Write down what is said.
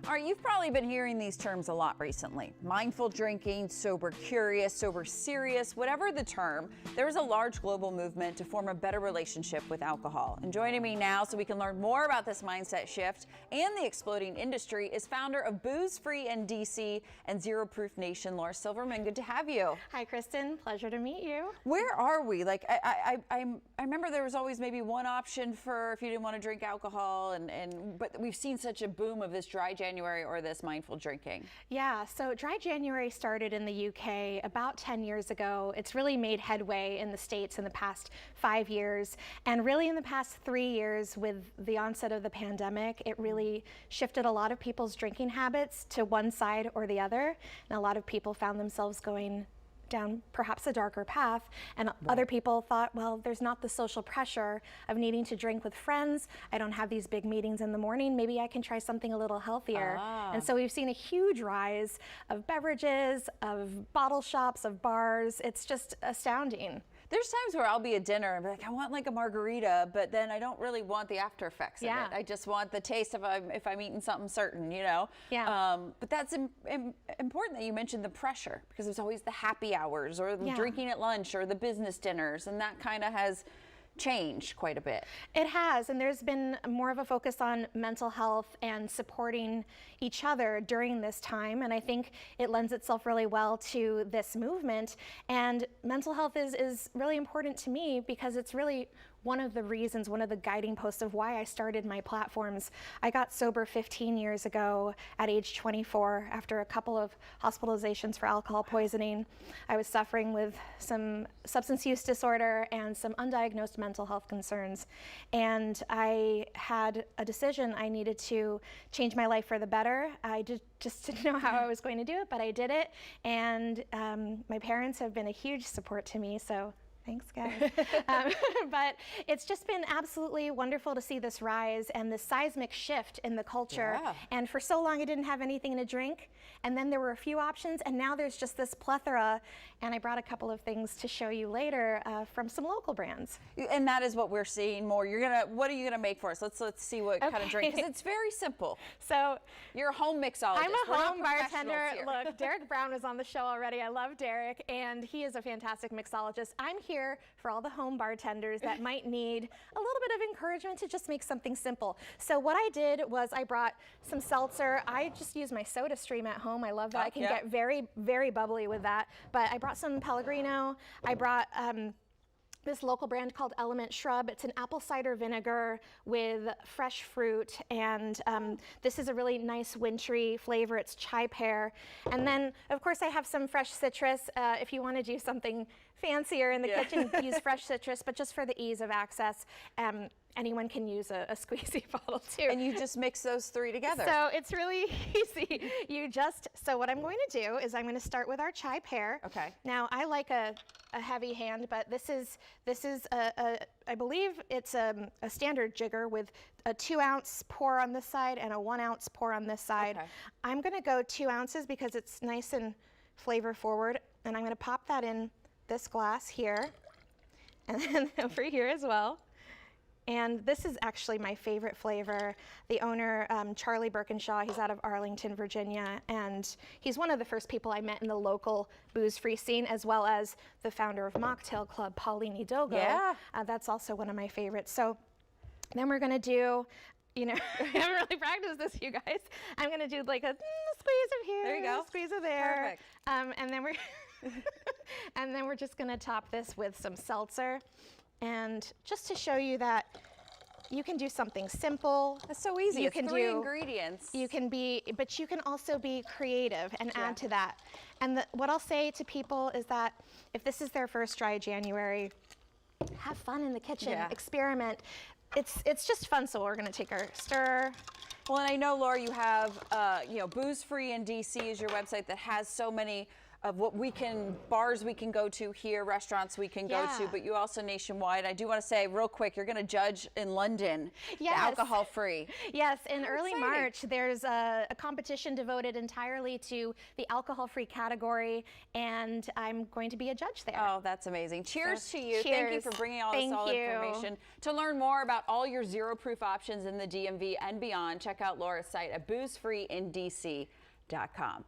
All right, you've probably been hearing these terms a lot recently. Mindful drinking, sober curious, sober serious, whatever the term, there is a large global movement to form a better relationship with alcohol. And joining me now so we can learn more about this mindset shift and the exploding industry is founder of Booze Free in DC and Zero Proof Nation, Laura Silverman. Good to have you. Hi, Kristen. Pleasure to meet you. Where are we? Like, I remember there was always maybe one option for if you didn't want to drink alcohol, but we've seen such a boom of this dry January or this mindful drinking. Yeah, so Dry January started in the UK about 10 years ago. It's really made headway in the States in the past 5 years. And really in the past 3 years with the onset of the pandemic, it really shifted a lot of people's drinking habits to one side or the other. And a lot of people found themselves going down perhaps a darker path, and other people thought, well, there's not the social pressure of needing to drink with friends. I don't have these big meetings in the morning. Maybe I can try something a little healthier. And so we've seen a huge rise of beverages, of bottle shops, of bars. It's just astounding. There's times where I'll be at dinner and be like, I want like a margarita, but then I don't really want the after effects of it. I just want the taste if I'm eating something certain, you know? But that's important that you mentioned the pressure, because there's always the happy hours or the drinking at lunch or the business dinners, and that kind of has changed quite a bit. It has, and there's been more of a focus on mental health and supporting each other during this time, and I think it lends itself really well to this movement. And mental health is really important to me because it's really one of the reasons, one of the guiding posts of why I started my platforms. I got sober 15 years ago at age 24 after a couple of hospitalizations for alcohol poisoning. I was suffering with some substance use disorder and some undiagnosed mental health concerns. And I had a decision. I needed to change my life for the better. I just didn't know how I was going to do it, but I did it. And my parents have been a huge support to me, so thanks, guys. But it's just been absolutely wonderful to see this rise and this seismic shift in the culture. And for so long, I didn't have anything to drink. And then there were a few options, and now there's just this plethora. And I brought a couple of things to show you later from some local brands. And that is what we're seeing more. What are you gonna make for us? Let's see what kind of drink, because it's very simple. So you're a home mixologist. I'm a home bartender. Look, Derek Brown was on the show already. I love Derek, and he is a fantastic mixologist. I'm here for all the home bartenders that might need a little bit of encouragement to just make something simple. So what I did was I brought some seltzer. I just use my Soda Stream at home. I love that. I can get very, very bubbly with that. But I brought some Pellegrino. I brought this local brand called Element Shrub. It's an apple cider vinegar with fresh fruit, and this is a really nice wintry flavor. It's chai pear. And then, of course, I have some fresh citrus. If you want to do something fancier in the kitchen, use fresh citrus, but just for the ease of access. Anyone can use a squeezy bottle too. And you just mix those three together. So it's really easy. So what I'm going to do is I'm going to start with our chai pear. Okay. Now I like a heavy hand, but this is I believe it's a standard jigger with a 2-ounce pour on this side and a 1-ounce pour on this side. Okay. I'm going to go 2 ounces because it's nice and flavor forward, and I'm going to pop that in this glass here, and then over here as well. And this is actually my favorite flavor. The owner, Charlie Birkinshaw, he's out of Arlington, Virginia, and he's one of the first people I met in the local booze-free scene, as well as the founder of Mocktail Club, Pauline Hidalgo. That's also one of my favorites. So then we're gonna do, I haven't really practiced this, you guys. I'm gonna do like a squeeze of here, there you go, squeeze of there. Perfect. And then we're just gonna top this with some seltzer. And just to show you that you can do something simple. That's so easy. It's 3 ingredients. But you can also be creative and add to that. And what I'll say to people is that if this is their first Dry January, have fun in the kitchen, experiment. It's just fun. So we're gonna take our stir. Well, and I know, Laura, you have, Booze Free in DC is your website that has so many what bars we can go to here, restaurants we can go to, but you also nationwide. I do want to say real quick, you're going to judge in London, the alcohol-free. Yes, in early March, there's a competition devoted entirely to the alcohol-free category, and I'm going to be a judge there. Oh, that's amazing. Cheers to you. Cheers. Thank you for bringing all this information. To learn more about all your zero-proof options in the DMV and beyond, check out Laura's site at boozefreeindc.com.